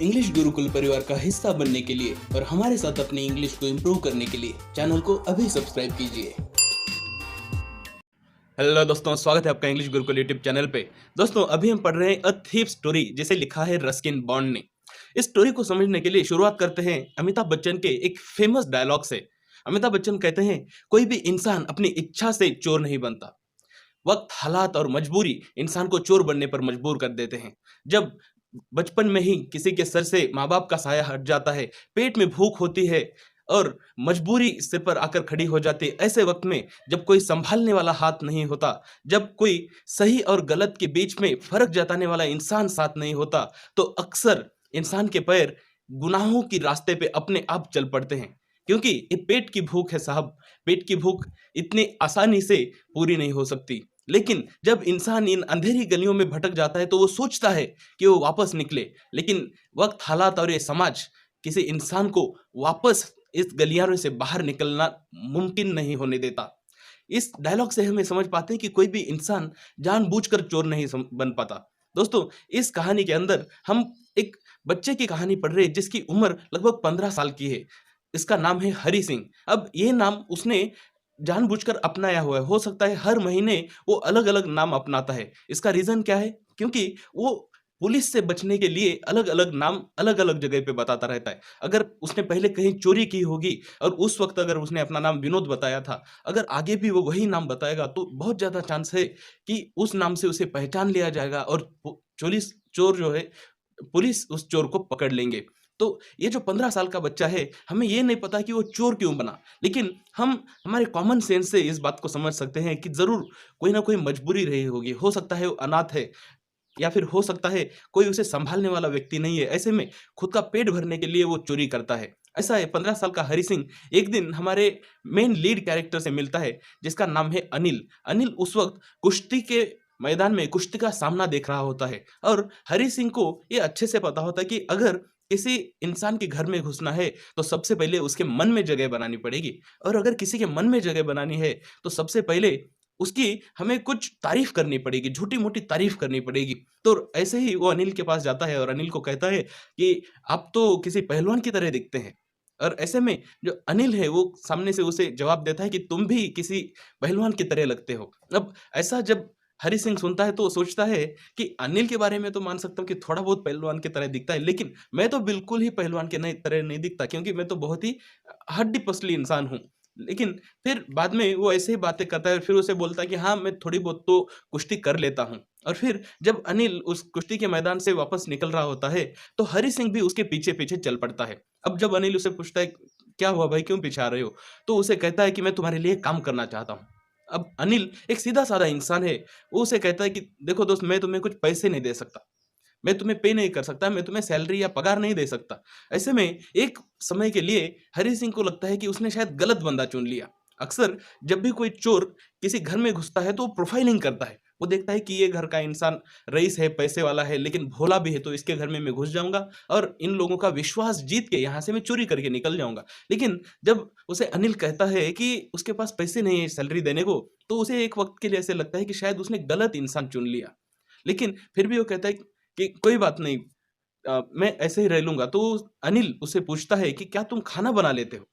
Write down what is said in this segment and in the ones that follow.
English Gurukul परिवार का हिस्सा बनने के लिए और हमारे साथ अपनी इंग्लिश को इम्प्रूव करने के लिए चैनल को अभी सब्सक्राइब कीजिए। हेलो दोस्तों, स्वागत है आपका इंग्लिश गुरुकुल यूट्यूब चैनल पे। दोस्तों, अभी हम पढ़ रहे हैं अ थीफ स्टोरी, जिसे लिखा है रस्किन बॉन्ड ने। इस स्टोरी को समझने के लिए शुरुआत करते हैं अमिताभ बच्चन के एक फेमस डायलॉग से। अमिताभ बच्चन कहते हैं, कोई भी इंसान अपनी इच्छा से चोर नहीं बनता। वक्त, हालात और मजबूरी इंसान को चोर बनने पर मजबूर कर देते हैं। जब बचपन में ही किसी के सर से माँ बाप का साया हट जाता है, पेट में भूख होती है और मजबूरी सिर पर आकर खड़ी हो जाती है, ऐसे वक्त में जब कोई संभालने वाला हाथ नहीं होता, जब कोई सही और गलत के बीच में फर्क जताने वाला इंसान साथ नहीं होता, तो अक्सर इंसान के पैर गुनाहों की रास्ते पे अपने आप चल पड़ते हैं। क्योंकि ये पेट की भूख है साहब, पेट की भूख इतनी आसानी से पूरी नहीं हो सकती। लेकिन जब इंसान इन अंधेरी गलियों में भटक जाता है तो वो सोचता है कि वो वापस निकले, लेकिन वक्त, हालात और ये समाज किसी इंसान को वापस इस गलियारों से बाहर निकलना मुमकिन नहीं होने देता। इस डायलॉग से हमें समझ पाते हैं कि कोई भी इंसान जानबूझकर चोर नहीं बन पाता। दोस्तों, इस कहानी के अंदर हम एक बच्चे की कहानी पढ़ रहे हैं जिसकी उम्र लगभग 15 साल की है। इसका नाम है हरी सिंह। अब ये नाम उसने जानबूझकर अपनाया हुआ है। हो सकता है हर महीने वो अलग-अलग नाम अपनाता है। इसका रीज़न क्या है? क्योंकि वो पुलिस से बचने के लिए अलग-अलग नाम अलग-अलग जगह पे बताता रहता है। अगर उसने पहले कहीं चोरी की होगी और उस वक़्त अगर उसने अपना नाम विनोद बताया था, अगर आगे भी वो वही नाम बताएगा तो बहुत ज़्यादा चांस है कि उस नाम से उसे पहचान लिया जाएगा और पु चोलिस चोर जो है, पुलिस उस चोर को पकड़ लेंगे। तो ये जो 15 साल का बच्चा है, हमें ये नहीं पता कि वो चोर क्यों बना, लेकिन हम हमारे कॉमन सेंस से इस बात को समझ सकते हैं कि ज़रूर कोई ना कोई मजबूरी रही होगी। हो सकता है वो अनाथ है, या फिर हो सकता है कोई उसे सँभालने वाला व्यक्ति नहीं है। ऐसे में खुद का पेट भरने के लिए वो चोरी करता है। ऐसा है, 15 साल का हरी सिंह एक दिन हमारे मेन लीड कैरेक्टर से मिलता है, जिसका नाम है अनिल। अनिल उस वक़्त कुश्ती के मैदान में कुश्ती का सामना देख रहा होता है और हरी सिंह को ये अच्छे से पता होता है कि अगर किसी इंसान के घर में घुसना है, तो सबसे पहले उसके मन में जगह बनानी पड़ेगी और अगर किसी के मन में जगह बनानी है, तो सबसे पहले उसकी हमें कुछ तारीफ़ करनी पड़ेगी, झूठी-मूठी तारीफ़ करनी पड़ेगी। तो ऐसे ही वो अनिल के पास जाता है और अनिल को कहता है कि आप तो किसी पहलवान की तरह दिखते हैं। और ऐसे में जो अनिल है वो सामने से उसे जवाब देता है कि तुम भी किसी पहलवान की तरह लगते हो। अब ऐसा जब हरी सिंह सुनता है तो वो सोचता है कि अनिल के बारे में तो मान सकता हूँ कि थोड़ा बहुत पहलवान की तरह दिखता है, लेकिन मैं तो बिल्कुल ही पहलवान के तरह नहीं दिखता, क्योंकि मैं तो बहुत ही हड्डी-पसली इंसान हूँ। लेकिन फिर बाद में वो ऐसे ही बातें करता है और फिर उसे बोलता है कि हाँ, मैं थोड़ी बहुत तो कुश्ती कर लेता हूँ। और फिर जब अनिल उस कुश्ती के मैदान से वापस निकल रहा होता है, तो हरी सिंह भी उसके पीछे-पीछे चल पड़ता है। अब जब अनिल उसे पूछता है, "क्या हुआ भाई, क्यों पीछे आ रहे हो?" तो उसे कहता है कि, "मैं तुम्हारे लिए काम करना चाहता हूँ।" अब अनिल एक सीधा-साधा इंसान है। वो उसे कहता है कि, "देखो दोस्त, मैं तुम्हें कुछ पैसे नहीं दे सकता। मैं तुम्हें पे नहीं कर सकता, मैं तुम्हें सैलरी या पगार नहीं दे सकता।" ऐसे में एक समय के लिए हरी सिंह को लगता है कि उसने शायद गलत बंदा चुन लिया। अक्सर जब भी कोई चोर किसी घर में घुसता है तो वो प्रोफाइलिंग करता है। वो देखता है कि ये घर का इंसान रईस है, पैसे वाला है, लेकिन भोला भी है, तो इसके घर में मैं घुस जाऊँगा और इन लोगों का विश्वास जीत के यहाँ से मैं चोरी करके निकल जाऊँगा। लेकिन जब उसे अनिल कहता है कि उसके पास पैसे नहीं है सैलरी देने को, तो उसे एक वक़्त के लिए ऐसे लगता है कि शायद उसने गलत इंसान चुन लिया। लेकिन फिर भी वो कहता है कि कोई बात नहीं, मैं ऐसे ही रह लूँगा। तो अनिल उससे पूछता है कि क्या तुम खाना बना लेते हो?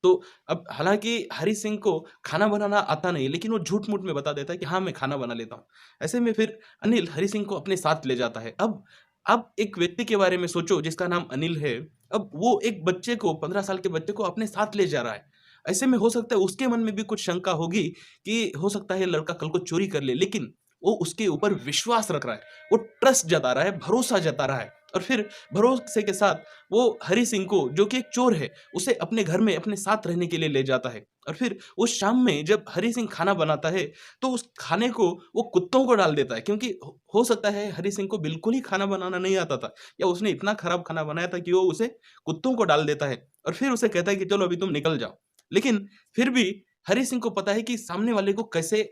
तो अब हालाँकि हरी सिंह को खाना बनाना आता नहीं, लेकिन वो झूठ-मूठ में बता देता है कि हाँ, मैं खाना बना लेता हूँ। ऐसे में फिर अनिल हरी सिंह को अपने साथ ले जाता है। अब आप एक व्यक्ति के बारे में सोचो जिसका नाम अनिल है। अब वो एक बच्चे को, 15 साल के बच्चे को अपने साथ ले जा रहा है। ऐसे में हो सकता है उसके मन में भी कुछ शंका होगी कि हो सकता है ये लड़का कल को चोरी कर ले, लेकिन वो उसके ऊपर विश्वास रख रहा है। वो ट्रस्ट जता रहा है, भरोसा जता रहा है और फिर भरोसे के साथ वो हरी सिंह को, जो कि एक चोर है, उसे अपने घर में अपने साथ रहने के लिए ले जाता है। और फिर उस शाम में जब हरी सिंह खाना बनाता है, तो उस खाने को वो कुत्तों को डाल देता है, क्योंकि हो सकता है हरी सिंह को बिल्कुल ही खाना बनाना नहीं आता था, या उसने इतना खराब खाना बनाया था कि वो उसे कुत्तों को डाल देता है और फिर उसे कहता है कि चलो अभी तुम निकल जाओ। लेकिन फिर भी हरी सिंह को पता है कि सामने वाले को कैसे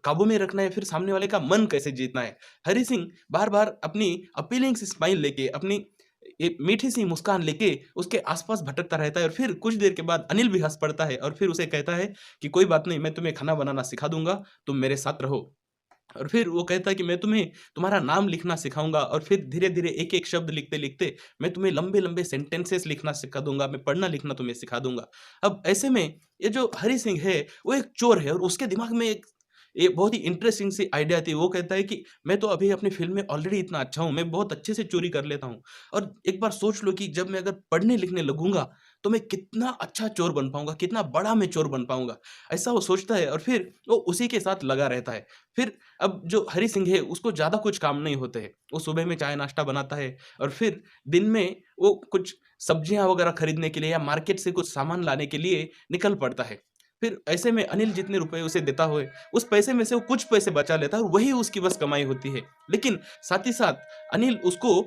काबू में रखना है, फिर सामने वाले का मन कैसे जीतना है। हरी सिंह बार-बार अपनी अपीलिंग सी स्माइल लेके, अपनी एक मीठी-सी मुस्कान लेके उसके आस-पास भटकता रहता है और फिर कुछ देर के बाद अनिल भी हँस पड़ता है और फिर उसे कहता है कि कोई बात नहीं, मैं तुम्हें खाना बनाना सिखा दूँगा, तुम मेरे साथ रहो। और फिर वो कहता है कि मैं तुम्हें तुम्हारा नाम लिखना सिखाऊँगा और फिर धीरे-धीरे एक-एक शब्द लिखते-लिखते मैं तुम्हें लंबे-लंबे सेंटेंसेस लिखना सिखा दूँगा, मैं पढ़ना-लिखना तुम्हें सिखा दूँगा। अब ऐसे में ये जो हरी सिंह है, वो एक चोर है और उसके दिमाग में एक ये बहुत ही इंटरेस्टिंग सी आइडिया थी। वो कहता है कि मैं तो अभी अपनी फ़िल्म में ऑलरेडी इतना अच्छा हूँ, मैं बहुत अच्छे से चोरी कर लेता हूँ और एक बार सोच लो कि जब मैं अगर पढ़ने-लिखने लगूँगा, तो मैं कितना अच्छा चोर बन पाऊँगा, कितना बड़ा मैं चोर बन पाऊँगा। ऐसा वो सोचता है और फिर वो उसी के साथ लगा रहता है। फिर अब जो हरी सिंह है उसको ज़्यादा कुछ काम नहीं होते हैं। वो सुबह में चाय-नाश्ता बनाता है और फिर दिन में वो कुछ सब्जियाँ वग़ैरह खरीदने के लिए या मार्केट से कुछ सामान लाने के लिए निकल पड़ता है। फिर ऐसे में अनिल जितने रुपए उसे देता होए, उस पैसे में से वो कुछ पैसे बचा लेता है और वही उसकी बस कमाई होती है। लेकिन साथ ही साथ अनिल उसको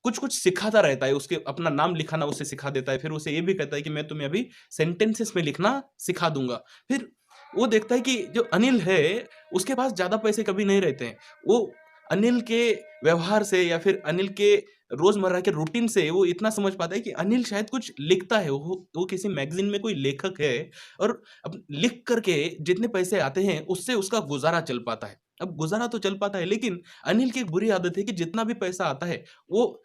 कुछ-कुछ सिखाता रहता है, उसके अपना नाम लिखाना उसे सिखा देता है, फिर उसे ये भी कहता है कि मैं तुम्हें अभी सेंटेंसेस में लिखना सिखा दूँगा। फिर वो देखता है कि जो अनिल है, उसके पास ज़्यादा पैसे कभी नहीं रहते हैं। वो अनिल के व्यवहार से या फिर अनिल के रोज़मर्रा के रूटीन से वो इतना समझ पाता है कि अनिल शायद कुछ लिखता है, वो किसी मैगज़ीन में कोई लेखक है और अब लिख कर के जितने पैसे आते हैं, उससे उसका गुज़ारा चल पाता है। अब गुज़ारा तो चल पाता है, लेकिन अनिल की एक बुरी आदत है कि जितना भी पैसा आता है, वो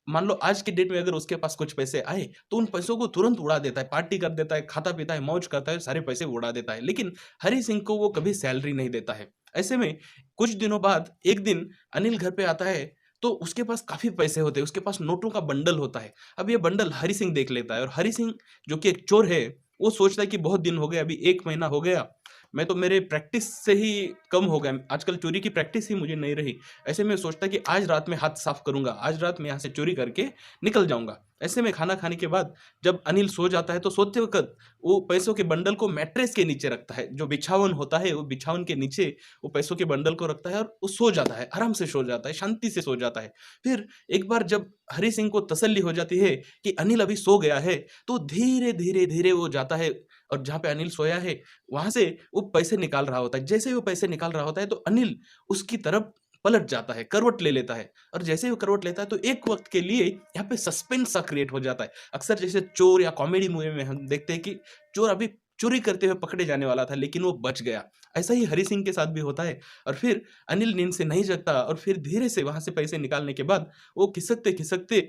मान लो आज के डेट में अगर उसके पास कुछ पैसे आए, तो उन पैसों को तुरंत उड़ा देता है, पार्टी कर देता है, खाता-पीता है, मौज करता है, सारे पैसे उड़ा देता है। लेकिन हरी सिंह को वो कभी सैलरी नहीं देता है। ऐसे में कुछ दिनों बाद एक दिन अनिल घर पे आता है, तो उसके पास काफ़ी पैसे होते हैं, उसके पास नोटों का बंडल होता है। अब ये बंडल हरी सिंह देख लेता है और हरी सिंह जो कि एक चोर है, वो सोचता है कि बहुत दिन हो गए, अभी 1 महीना हो गया, मैं तो मेरे प्रैक्टिस से ही कम हो गया, आजकल चोरी की प्रैक्टिस ही मुझे नहीं रही। ऐसे में सोचता कि आज रात में हाथ साफ करूँगा, आज रात में यहाँ से चोरी करके निकल जाऊँगा। ऐसे में खाना खाने के बाद जब अनिल सो जाता है तो सोते वक़्त वो पैसों के बंडल को मैट्रेस के नीचे रखता है। जो बिछावन होता है, वो बिछावन के नीचे वो पैसों के बंडल को रखता है और वो सो जाता है, आराम से सो जाता है, शांति से सो जाता है। फिर एक बार जब हरी सिंह को तसल्ली हो जाती है कि अनिल अभी सो गया है, तो धीरे-धीरे वो जाता है और जहाँ पे अनिल सोया है, वहाँ से वो पैसे निकाल रहा होता है। जैसे ही वो पैसे निकाल रहा होता है तो अनिल उसकी तरफ पलट जाता है, करवट ले लेता है और जैसे ही वो करवट लेता है तो एक वक़्त के लिए यहाँ पे सस्पेंस सा क्रिएट हो जाता है। अक्सर जैसे चोर या कॉमेडी मूवी में हम देखते हैं कि चोर अभी चोरी करते हुए पकड़े जाने वाला था लेकिन वो बच गया। ऐसा ही हरी सिंह के साथ भी होता है और फिर अनिल नींद से नहीं जगता और फिर धीरे से वहाँ से पैसे निकालने के बाद वो खिसकते-खिसकते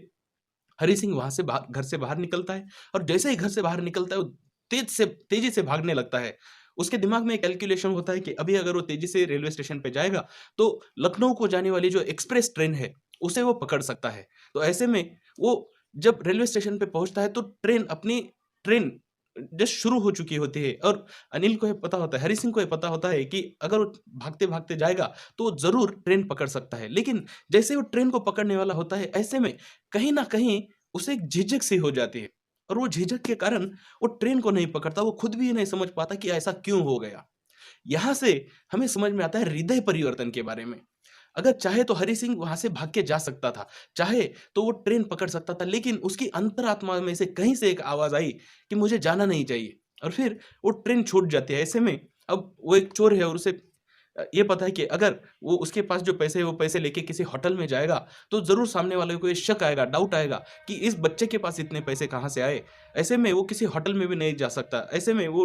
हरी सिंह वहाँ से घर से बाहर निकलता है और जैसे ही घर से बाहर निकलता है वो तेज़ी से भागने लगता है। उसके दिमाग में एक कैलकुलेशन होता है कि अभी अगर वो तेज़ी से रेलवे स्टेशन पे जाएगा, तो लखनऊ को जाने वाली जो एक्सप्रेस ट्रेन है, उसे वो पकड़ सकता है। तो ऐसे में वो जब रेलवे स्टेशन पे पहुँचता है तो ट्रेन जस्ट शुरू हो चुकी होती है और अनिल को ये पता होता है, हरी सिंह को ये पता होता है कि अगर वो भागते-भागते जाएगा, तो वो ज़रूर ट्रेन पकड़ सकता है। लेकिन जैसे वो ट्रेन को पकड़ने वाला होता है, ऐसे में कहीं न कहीं उसे एक झिझक सी हो जाती है और वो झिझक के कारण वो ट्रेन को नहीं पकड़ता, वो खुद भी ये नहीं समझ पाता कि ऐसा क्यों हो गया? यहाँ से हमें समझ में आता है हृदय परिवर्तन के बारे में। अगर चाहे तो हरी सिंह वहाँ से भाग के जा सकता था, चाहे तो वो ट्रेन पकड़ सकता था, लेकिन उसकी अंतरात्मा में से कहीं से एक आवाज़ आई कि मुझे जाना नहीं चाहिए और फिर वो ट्रेन छूट जाती है। ऐसे में अब वो एक चोर है और उसे ये पता है कि अगर वो उसके पास जो पैसे हैं, वो पैसे लेके किसी होटल में जाएगा, तो ज़रूर सामने वाले को ये शक आएगा, डाउट आएगा कि इस बच्चे के पास इतने पैसे कहाँ से आए? ऐसे में वो किसी होटल में भी नहीं जा सकता। ऐसे में वो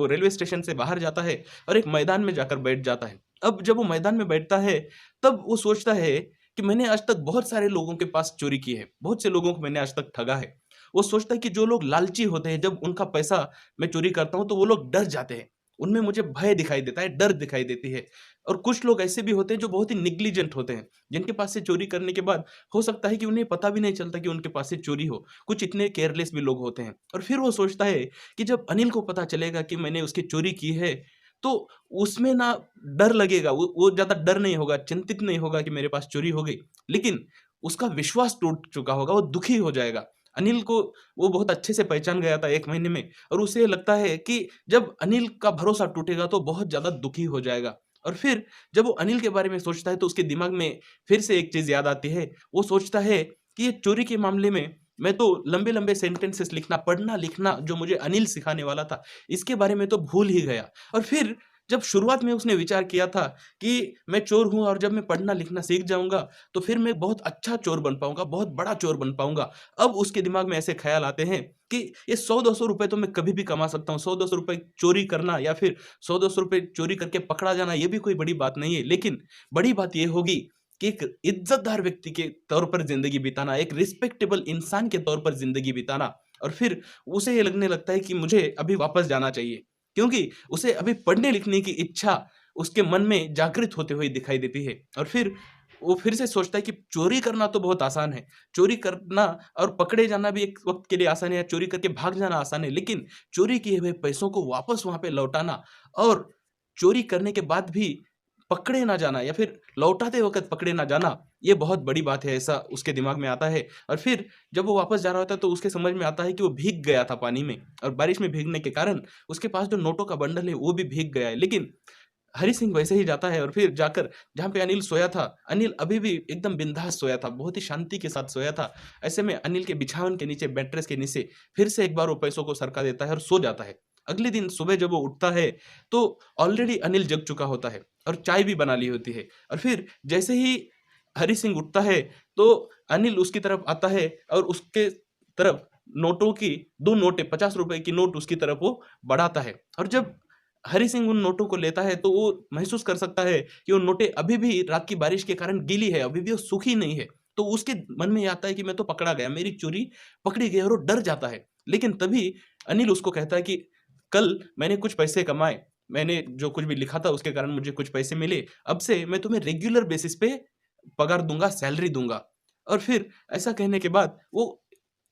रेलवे स्टेशन से बाहर जाता है और एक मैदान में जाकर बैठ जाता है। अब जब वो मैदान में बैठता है, तब वो सोचता है कि मैंने आज तक बहुत सारे लोगों के पास चोरी की है, बहुत से लोगों को मैंने आज तक ठगा है। वो सोचता है कि जो लोग लालची होते हैं, जब उनका पैसा मैं चोरी करता हूँ, तो वो लोग डर जाते हैं। उनमें मुझे भय दिखाई देता है, डर दिखाई देती है और कुछ लोग ऐसे भी होते हैं जो बहुत ही नेग्लिजेंट होते हैं, जिनके पास से चोरी करने के बाद हो सकता है कि उन्हें पता भी नहीं चलता कि उनके पास से चोरी हो। कुछ इतने केयरलेस भी लोग होते हैं और फिर वो सोचता है कि जब अनिल को पता चलेगा कि मैंने उसकी चोरी की है, तो उसमें ना डर लगेगा, वो ज़्यादा डर नहीं होगा, चिंतित नहीं होगा कि मेरे पास चोरी हो गई, लेकिन उसका विश्वास टूट चुका होगा, वो दुखी हो जाएगा। अनिल को वो बहुत अच्छे से पहचान गया था 1 महीने में और उसे लगता है कि जब अनिल का भरोसा टूटेगा तो बहुत ज़्यादा दुखी हो जाएगा। और फिर जब वो अनिल के बारे में सोचता है तो उसके दिमाग में फिर से एक चीज़ याद आती है। वो सोचता है कि ये चोरी के मामले में मैं तो लंबे-लंबे सेंटेंसेस लिखना, पढ़ना-लिखना जो मुझे अनिल सिखाने वाला था, इसके बारे में तो भूल ही गया। और फिर जब शुरुआत में उसने विचार किया था कि मैं चोर हूँ और जब मैं पढ़ना लिखना सीख जाऊँगा, तो फिर मैं बहुत अच्छा चोर बन पाऊँगा, बहुत बड़ा चोर बन पाऊँगा। अब उसके दिमाग में ऐसे ख़्याल आते हैं कि ये 100-200 रुपए तो मैं कभी भी कमा सकता हूँ। 100-200 रुपए चोरी करना या फिर 100-200 रुपए चोरी करके पकड़ा जाना, ये भी कोई बड़ी बात नहीं है। लेकिन बड़ी बात ये होगी कि एक इज़्ज़तदार व्यक्ति के तौर पर ज़िंदगी बिताना, एक रिस्पेक्टेबल इंसान के तौर पर ज़िंदगी बिताना, और फिर उसे ये लगने लगता है कि मुझे अभी वापस जाना चाहिए। क्योंकि उसे अभी पढ़ने-लिखने की इच्छा उसके मन में जागृत होते हुए दिखाई देती है, और फिर वो फिर से सोचता है कि चोरी करना तो बहुत आसान है। चोरी करना और पकड़े जाना भी एक वक़्त के लिए आसान है, चोरी करके भाग जाना आसान है, लेकिन चोरी किए हुए पैसों को वापस वहाँ पे लौटाना और चोरी करने के बाद भी पकड़े ना जाना या फिर लौटाते वक़्त पकड़े ना जाना, ये बहुत बड़ी बात है, ऐसा उसके दिमाग में आता है। और फिर जब वो वापस जा रहा होता है तो उसके समझ में आता है कि वो भीग गया था पानी में, और बारिश में भीगने के कारण उसके पास जो नोटों का बंडल है वो भी भीग गया है। लेकिन हरी सिंह वैसे ही जाता है और फिर जाकर जहाँ पे अनिल सोया था, अनिल अभी भी एकदम बिंदास सोया था, बहुत ही शांति के साथ सोया था। ऐसे में अनिल के बिछावन के नीचे, मैट्रेस के नीचे फिर से एक बार वो पैसों को सरका देता है और सो जाता है। अगले दिन सुबह जब वो उठता है, तो ऑलरेडी अनिल जग चुका होता है और चाय भी बना ली होती है, और फिर जैसे ही हरी सिंह उठता है, तो अनिल उसकी तरफ आता है और उसके तरफ नोटों की 2 नोटें, ₹50 की नोट उसकी तरफ वो बढ़ाता है, और जब हरी सिंह उन नोटों को लेता है तो वो महसूस कर सकता है कि वो नोटें अभी भी रात की बारिश के कारण गीली है, अभी भी वो सूखी नहीं है। तो उसके मन में ये आता है कि मैं तो पकड़ा गया, मेरी चोरी पकड़ी गई, और वो डर जाता है। लेकिन तभी अनिल उसको कहता है कि कल मैंने कुछ पैसे कमाए, मैंने जो कुछ भी लिखा था उसके कारण मुझे कुछ पैसे मिले, अब से मैं तुम्हें रेगुलर बेसिस पे पगार दूँगा, सैलरी दूँगा। और फिर ऐसा कहने के बाद वो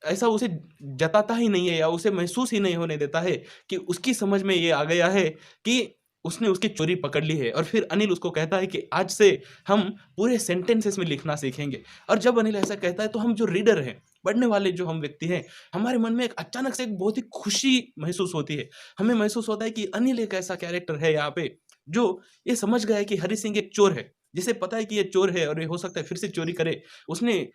ऐसा उसे जताता ही नहीं है या उसे महसूस ही नहीं होने देता है कि उसकी समझ में ये आ गया है कि उसने उसकी चोरी पकड़ ली है, और फिर अनिल उसको कहता है कि आज से हम पूरे सेंटेंसेस में लिखना सीखेंगे। और जब अनिल ऐसा कहता है तो हम जो रीडर हैं, पढ़ने वाले जो हम व्यक्ति हैं, हमारे मन में एक अचानक से एक बहुत ही खुशी महसूस होती है। हमें महसूस होता है कि अनिल एक ऐसा कैरेक्टर है यहाँ पे जो ये समझ गया है कि हरी सिंह एक चोर है, जिसे पता है कि ये चोर है और ये हो सकता है फिर से चोरी करे। उसने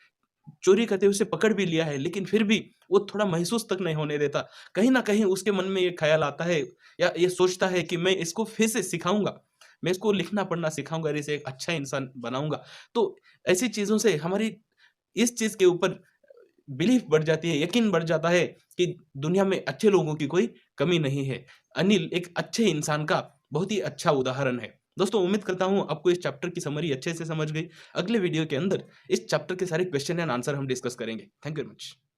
चोरी करते हुए उसे पकड़ भी लिया है, लेकिन फिर भी वो थोड़ा महसूस तक नहीं होने देता। कहीं न कहीं उसके मन में ये ख़्याल आता है या ये सोचता है कि मैं इसको फिर से सिखाऊँगा, मैं इसको लिखना-पढ़ना सिखाऊँगा और इसे एक अच्छा इंसान बनाऊँगा। तो ऐसी चीज़ों से हमारी इस चीज़ के ऊपर बिलीफ बढ़ जाती है, यकीन बढ़ जाता है कि दुनिया में अच्छे लोगों की कोई कमी नहीं है। अनिल एक अच्छे इंसान का बहुत ही अच्छा उदाहरण है। दोस्तों, उम्मीद करता हूँ आपको इस चैप्टर की समरी अच्छे से समझ गई। अगले वीडियो के अंदर इस चैप्टर के सारे क्वेश्चन एंड आंसर हम डिस्कस करेंगे। Thank you very much.